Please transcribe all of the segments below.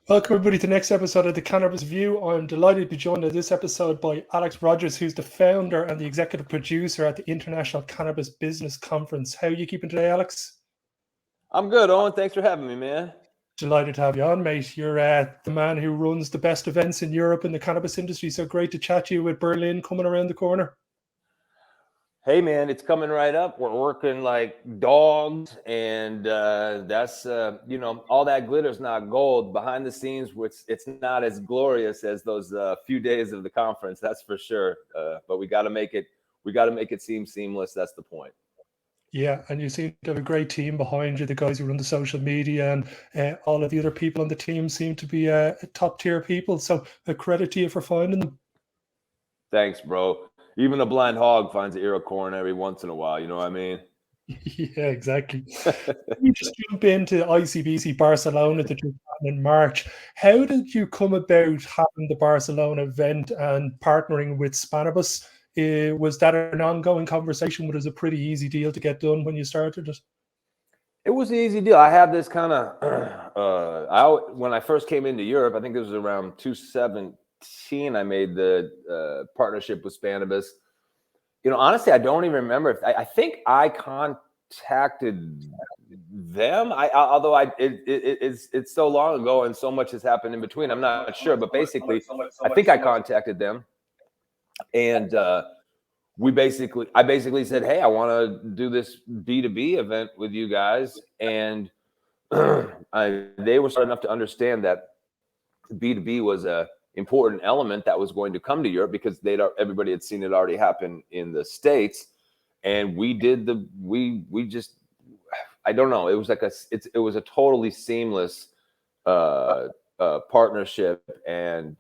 Welcome everybody to the next episode of the Cannabis View. I'm delighted to be joined in this episode by Alex Rogers, who's the founder and the executive producer at the International Cannabis Business Conference. How are you keeping today, Alex? I'm good, Owen. Thanks for having me, man. Delighted to have you on, mate. You're the man who runs the best events in Europe in the cannabis industry, so great to chat to you with Berlin coming around the corner. Hey, man, it's coming right up. We're working like dogs, and that's, all that glitter's not gold. Behind the scenes, it's not as glorious as those few days of the conference, that's for sure. But we got to make it seem seamless. That's the point. Yeah, and you seem to have a great team behind you. The guys who run the social media and all of the other people on the team seem to be top tier people. So a credit to you for finding them. Thanks, bro. Even a blind hog finds an ear of corn every once in a while. You know what I mean? Yeah, exactly. You just jump into ICBC Barcelona that you're having in March. How did you come about having the Barcelona event and partnering with Cannabis? Was that an ongoing conversation? Was it a pretty easy deal to get done when you started it? It was an easy deal. I have this kind of, when I first came into Europe, I think it was around 2017, I made the partnership with Cannabis. Honestly, I don't even remember. I think I contacted them. It's so long ago and so much has happened in between. I'm not sure, but basically, I think I contacted them, and I basically said, "Hey, I want to do this B2B event with you guys," and they were smart enough to understand that B2B was a important element that was going to come to Europe because everybody had seen it already happen in the States, and we just I don't know, it was like it was a totally seamless partnership, and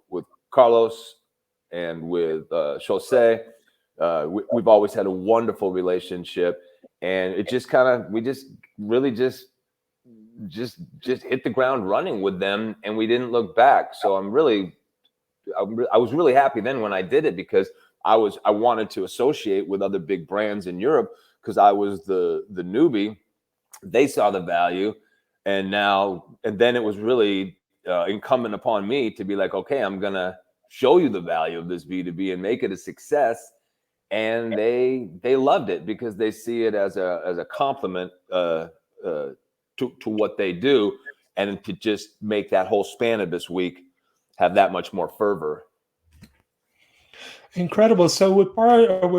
with Carlos and with Jose, we've always had a wonderful relationship, and it just we just really just hit the ground running with them, and we didn't look back. So I was really happy then when I did it, because I wanted to associate with other big brands in Europe because I was the newbie. They saw the value, and then it was really incumbent upon me to be like, okay, I'm gonna show you the value of this B2B and make it a success. And they loved it because they see it as a compliment to what they do, and to just make that whole span of this week have that much more fervor. Incredible. So with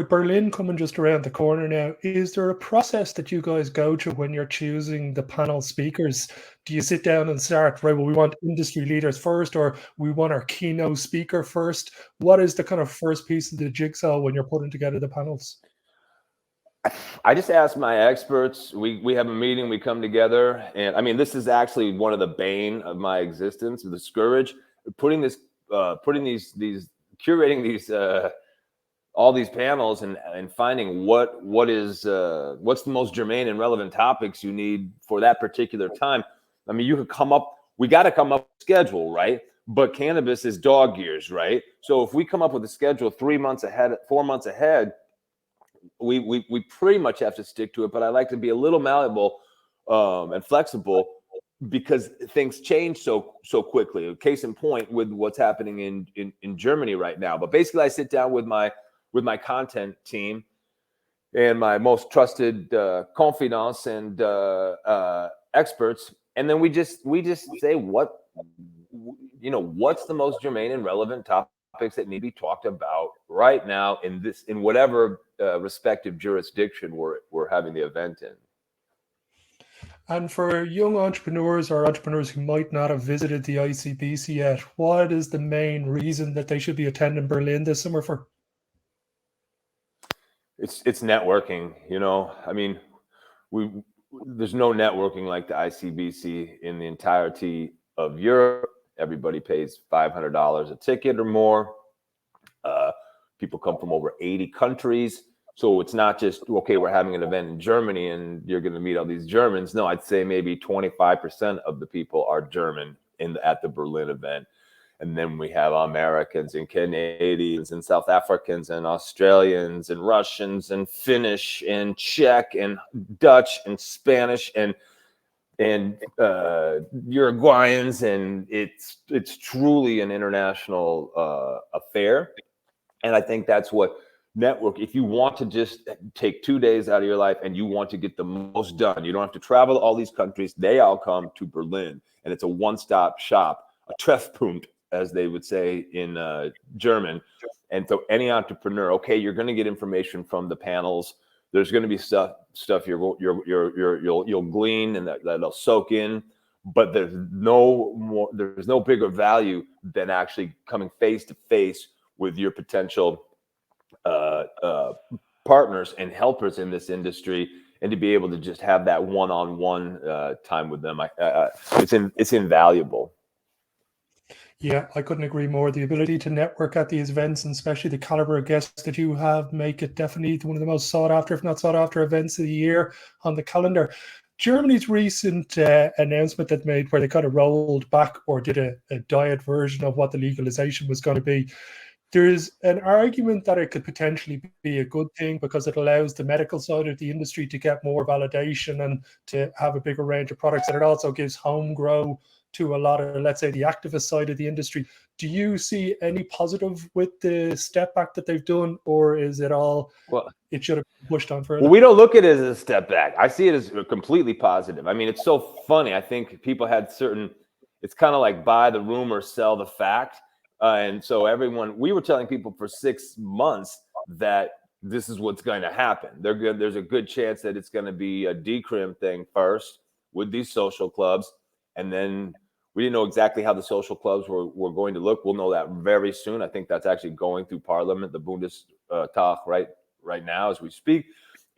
Berlin coming just around the corner now, is there a process that you guys go through when you're choosing the panel speakers? Do you sit down and start, right, well, we want industry leaders first, or we want our keynote speaker first? What is the kind of first piece of the jigsaw when you're putting together the panels? I just ask my experts. We have a meeting, we come together, and I mean, this is actually one of the bane of my existence, the scourge, curating these all these panels and finding what's the most germane and relevant topics you need for that particular time. I mean, we got to come up with a schedule, right? But cannabis is dog years, right? So if we come up with a schedule 3 months ahead, 4 months ahead, we pretty much have to stick to it. But I like to be a little malleable and flexible, because things change so quickly. Case in point with what's happening in Germany right now. But basically, I sit down with my content team and my most trusted confidants and experts, and then we just say what's the most germane and relevant topics that need to be talked about right now in whatever respective jurisdiction we're having the event in. And for young entrepreneurs or entrepreneurs who might not have visited the ICBC yet, what is the main reason that they should be attending Berlin this summer for? It's networking. I mean, there's no networking like the ICBC in the entirety of Europe. Everybody pays $500 a ticket or more. People come from over 80 countries. So it's not just, okay, we're having an event in Germany and you're going to meet all these Germans. No, I'd say maybe 25% of the people are German at the Berlin event. And then we have Americans and Canadians and South Africans and Australians and Russians and Finnish and Czech and Dutch and Spanish. And and Uruguayans, and it's truly an international affair. And I think that's what network. If you want to just take 2 days out of your life and you want to get the most done, you don't have to travel to all these countries. They all come to Berlin, and it's a one-stop shop, a Treffpunkt, as they would say in German. And so any entrepreneur, okay, you're going to get information from the panels. There's going to be stuff you'll glean and that'll soak in, but there's no bigger value than actually coming face to face with your potential partners and helpers in this industry, and to be able to just have that one-on-one time with them. It's invaluable. Yeah, I couldn't agree more. The ability to network at these events, and especially the caliber of guests that you have, make it definitely one of the most sought after, if not sought after, events of the year on the calendar. Germany's recent announcement that made where they kind of rolled back or did a diet version of what the legalization was going to be. There's an argument that it could potentially be a good thing because it allows the medical side of the industry to get more validation and to have a bigger range of products. And it also gives home grow to a lot of, let's say, the activist side of the industry. Do you see any positive with the step back that they've done, or is it all, it should have been pushed on further? Well, we don't look at it as a step back. I see it as completely positive. I mean, it's so funny. I think people had it's kind of like buy the rumor, sell the fact. And so we were telling people for 6 months that this is what's going to happen. There's a good chance that it's going to be a decrim thing first with these social clubs. And then we didn't know exactly how the social clubs were going to look. We'll know that very soon. I think that's actually going through Parliament, the Bundestag, right now as we speak.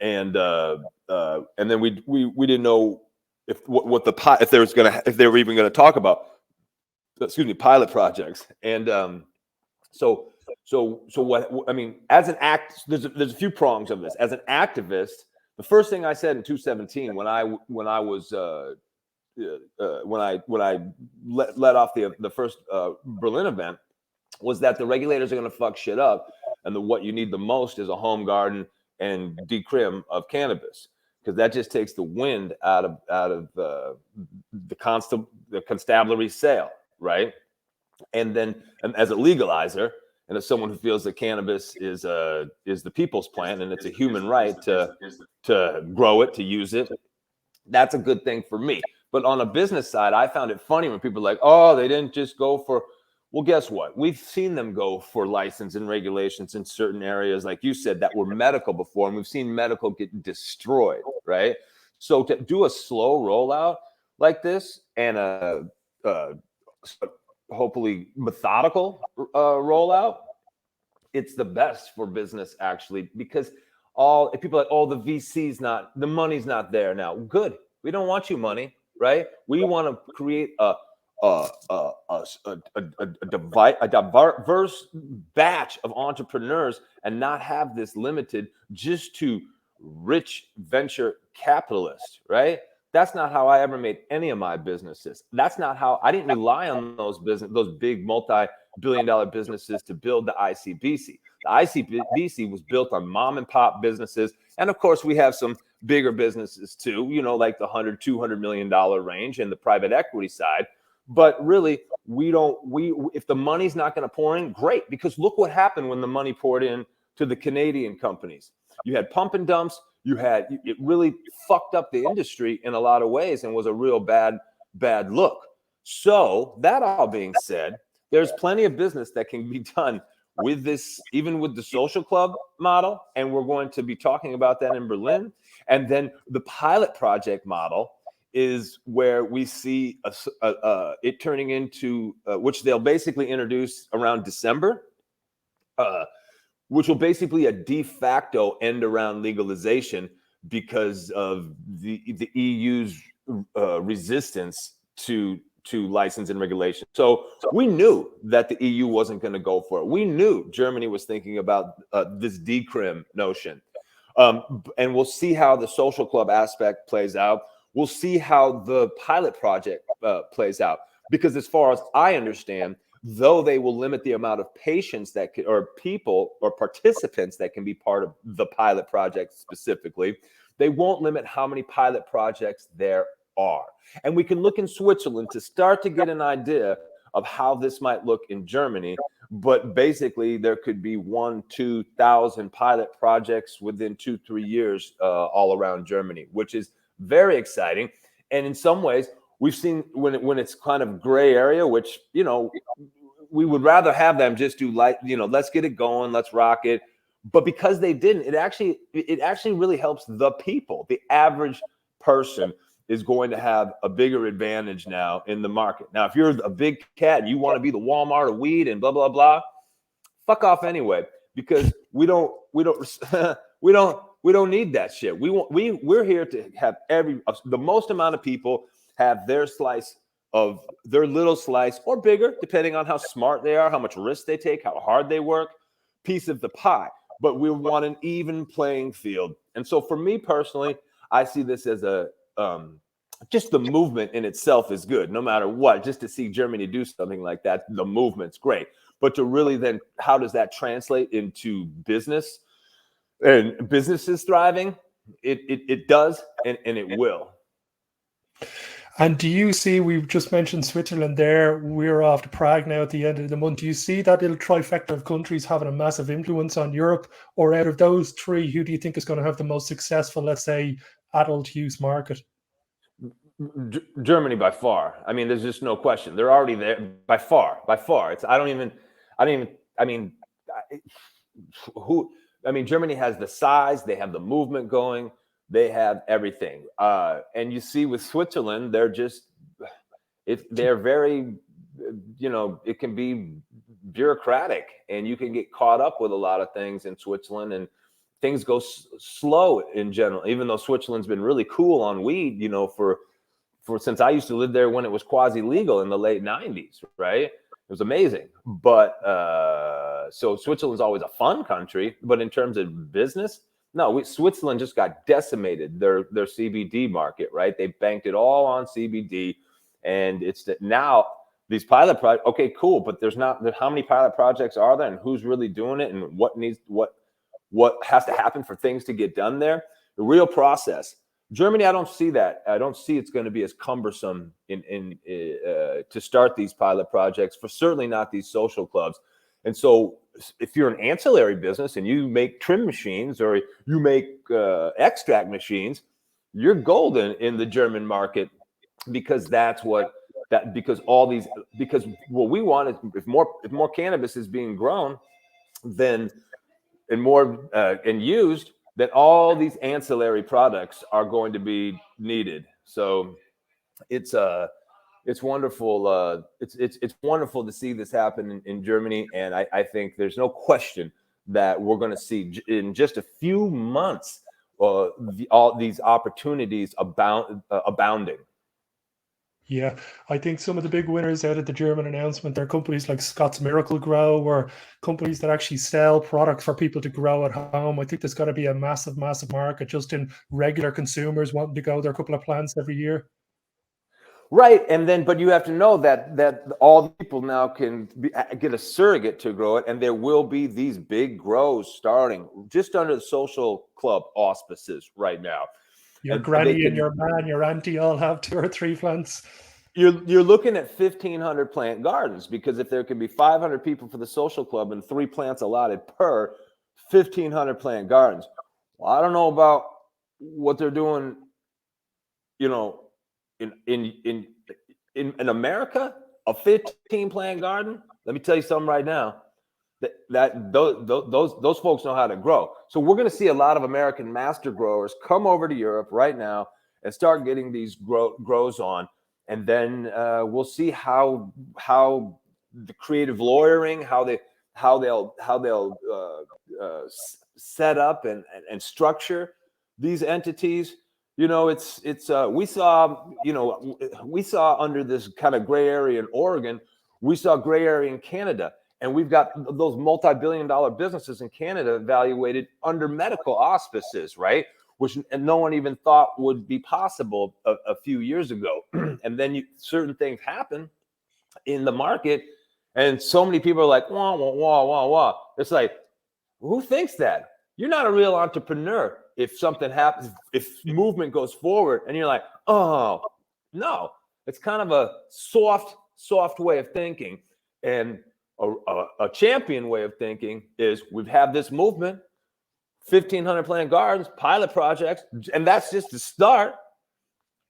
And then we didn't know if they were even going to talk about, pilot projects. And so what I mean, as an there's a few prongs of this. As an activist, the first thing I said in 2017 when I let off the first Berlin event was that the regulators are going to fuck shit up, and what you need the most is a home garden and decrim of cannabis, because that just takes the wind out of the constabulary sale. Right. And as a legalizer, and as someone who feels that cannabis is the people's plant and it's a human right to grow it, to use it, that's a good thing for me. But on a business side, I found it funny when people are like, oh, they didn't just go for, well, guess what? We've seen them go for license and regulations in certain areas, like you said, that were medical before, and we've seen medical get destroyed, right? So to do a slow rollout like this and hopefully methodical rollout, it's the best for business, actually, because if people are like, oh, the money's not there now. Good. We don't want you money, right? We want to create a diverse batch of entrepreneurs and not have this limited just to rich venture capitalists, right? That's not how I ever made any of my businesses. That's not how I didn't rely on those big multi-billion-dollar businesses to build the ICBC. The ICBC was built on mom and pop businesses. And of course, we have some bigger businesses too, like the $100, $200 million range and the private equity side. But really, if the money's not going to pour in, great, because look what happened when the money poured in to the Canadian companies. You had pump and dumps. It really fucked up the industry in a lot of ways and was a real bad look. So that all being said, there's plenty of business that can be done with this, even with the social club model. And we're going to be talking about that in Berlin. And then the pilot project model is where we see it turning into, which they'll basically introduce around December, which will basically a de facto end around legalization because of the EU's resistance to license and regulation. So we knew that the EU wasn't going to go for it. We knew Germany was thinking about this decrim notion. And we'll see how the social club aspect plays out. We'll see how the pilot project plays out. Because as far as I understand, though they will limit the amount of patients or people or participants that can be part of the pilot project specifically, they won't limit how many pilot projects there are. And we can look in Switzerland to start to get an idea of how this might look in Germany. But basically, there could be 1,000-2,000 pilot projects within 2-3 years all around Germany, which is very exciting. And in some ways, we've seen when it's kind of gray area, which, you know, we would rather have them just do let's get it going, let's rock it. But because they didn't, it actually really helps the people. The average person is going to have a bigger advantage now in the market. Now, if you're a big cat and you want to be the Walmart of weed and blah, blah, blah, fuck off anyway, because we don't need that shit. We're here to have the most amount of people have their slice of their little slice, or bigger, depending on how smart they are, how much risk they take, how hard they work, piece of the pie. But we want an even playing field. And so for me personally, I see this as just the movement in itself is good, no matter what. Just to see Germany do something like that, the movement's great. But to really then, how does that translate into business and businesses thriving? It does, and it will. And do you see, we've just mentioned Switzerland there, we're off to Prague now at the end of the month. Do you see that little trifecta of countries having a massive influence on Europe? Or out of those three, who do you think is going to have the most successful, let's say, adult use market? Germany by far. I mean, there's just no question. They're already there by far. It's Germany has the size, they have the movement going, they have everything. And you see with Switzerland, they're very, it can be bureaucratic, and you can get caught up with a lot of things in Switzerland, and things go slow in general, even though Switzerland's been really cool on weed, for since I used to live there when it was quasi legal in the late 90s, right? It was amazing. But so Switzerland's always a fun country, but in terms of business, no, Switzerland just got decimated, their CBD market, right? They banked it all on CBD, and now these pilot projects, okay, cool, but how many pilot projects are there, and who's really doing it, and what has to happen for things to get done there? The real process. Germany, I don't see that. I don't see it's going to be as cumbersome to start these pilot projects, for certainly not these social clubs. And so if you're an ancillary business and you make trim machines, or you make extract machines, you're golden in the German market, because what we want is, if more cannabis is being grown, then and more and used, then all these ancillary products are going to be needed. So it's wonderful. It's wonderful to see this happen in Germany, and I think there's no question that we're going to see in just a few months all these opportunities abounding. Yeah, I think some of the big winners out of the German announcement are companies like Scott's Miracle Grow, or companies that actually sell products for people to grow at home. I think there's got to be a massive, massive market just in regular consumers wanting to grow their couple of plants every year. Right, but you have to know that all the people now can get a surrogate to grow it, and there will be these big grows starting just under the social club auspices right now. Your granny and your man, your auntie all have 2 or 3 plants. You're looking at 1,500 plant gardens, because if there can be 500 people for the social club and 3 plants allotted per 1,500 plant gardens. Well, I don't know about what they're doing, in America, a 15 plant garden. Let me tell you something right now. Those folks know how to grow. So we're going to see a lot of American master growers come over to Europe right now and start getting these grows on, and then we'll see how the creative lawyering, how they'll set up and structure these entities. We saw under this kind of gray area in Oregon, we saw gray area in Canada. And we've got those multi-billion-dollar businesses in Canada evaluated under medical auspices, right? Which no one even thought would be possible a few years ago. And then certain things happen in the market, and so many people are like, wah, wah, wah, wah, wah. It's like, who thinks that? You're not a real entrepreneur if something happens, if movement goes forward, and you're like, oh, No, it's kind of a soft way of thinking. And a champion way of thinking is we've had this movement, 1,500 plant gardens, pilot projects, and that's just the start.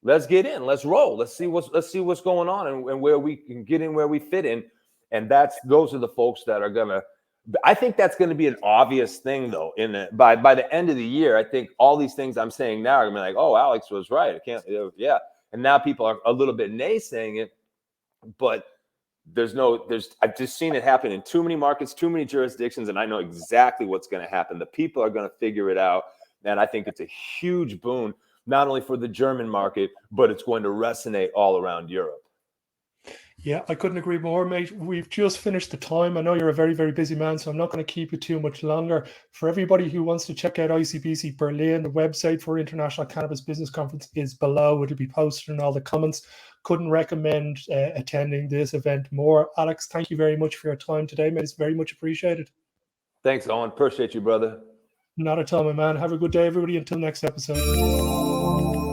Let's get in, let's roll, let's see what's going on and where we can get in, where we fit in. And those are the folks that are gonna. I think that's going to be an obvious thing, though. By the end of the year, I think all these things I'm saying now are going to be like, oh, Alex was right. I can't, yeah. And now people are a little bit naysaying it, but I've just seen it happen in too many markets, too many jurisdictions, and I know exactly what's going to happen. The people are going to figure it out, and I think it's a huge boon, not only for the German market, but it's going to resonate all around Europe. Yeah, I couldn't agree more, mate. We've just finished the time. I know you're a very, very busy man, so I'm not going to keep you too much longer. For everybody who wants to check out ICBC Berlin, the website for International Cannabis Business Conference is below. It'll be posted in all the comments. Couldn't recommend attending this event more. Alex, thank you very much for your time today, mate. It's very much appreciated. Thanks, Owen. Appreciate you, brother. Not at all, my man. Have a good day, everybody. Until next episode.